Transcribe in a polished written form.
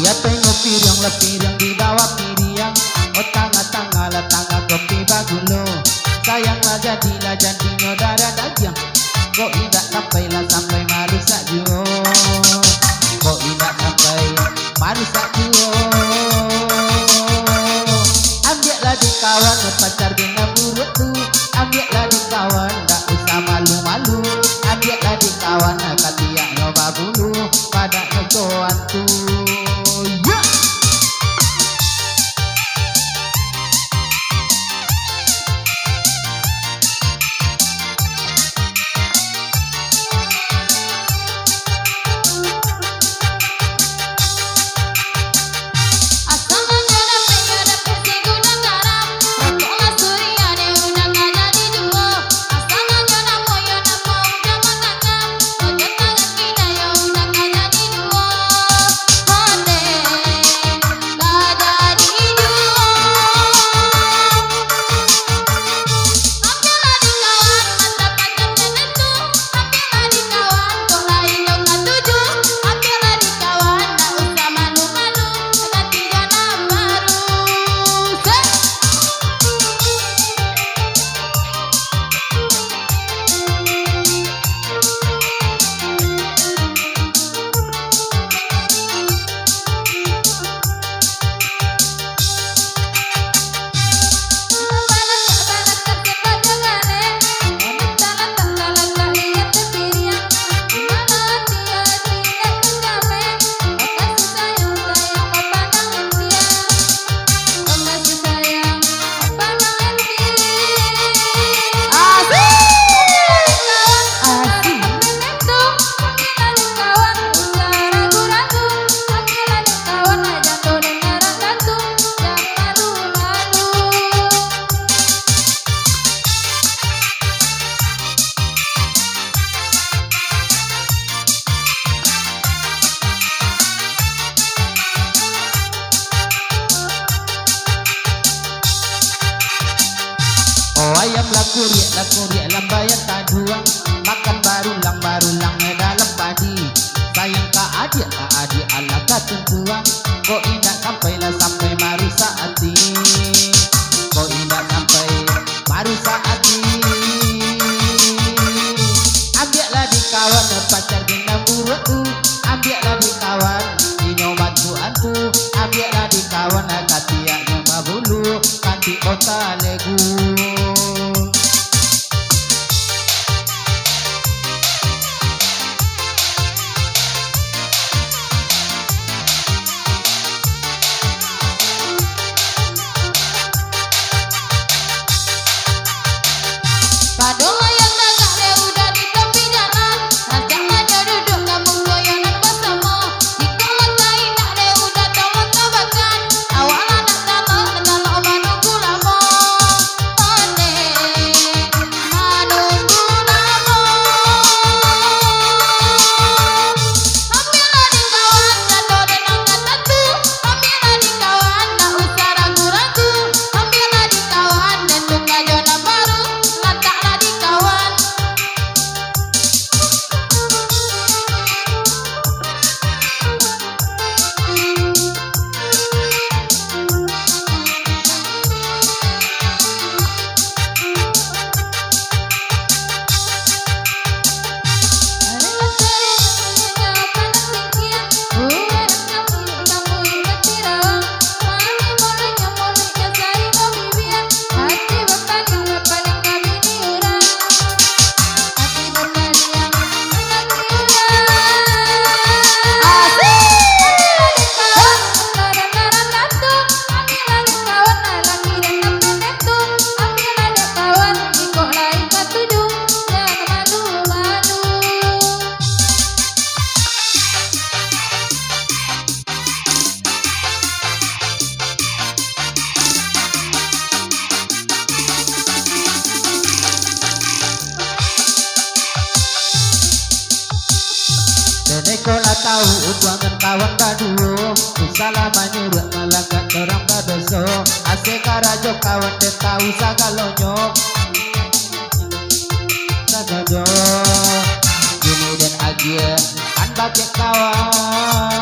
Ya tengok piring di bawah piring. Oh tangga-tangga lah tangga kopi bagulo. Sayanglah jadilah jadinya darah daging. Kok tidak sampai malu saja. Kok tidak sampai malu saja. Ambillah di kawan pacar dengan buruk tu. Ambillah di kawan tak usah malu-malu. Ambillah di kawan katiak nyoba bulu pada nyocoan tu. Oh ayam lakuriak lambayan taduang. Makan barulang dalam padi. Sayang ka adik ala katuntuang. Kok indah sampai marusa hati. Kok indah sampai marusa hati. Ambillah di kawan pacar dengan buruk tu. Ambillah di kawan nyoba tuantu. Ambillah di kawan katiak nyoba bulu kanti kota legu. Sekolah tahu utuangan kawan baduo. Salah menyuruh melakukan orang badoso. Asik karajo kawan dan tahu sagalonyo. Sadodo Gini dan Agia kan bagi kawan.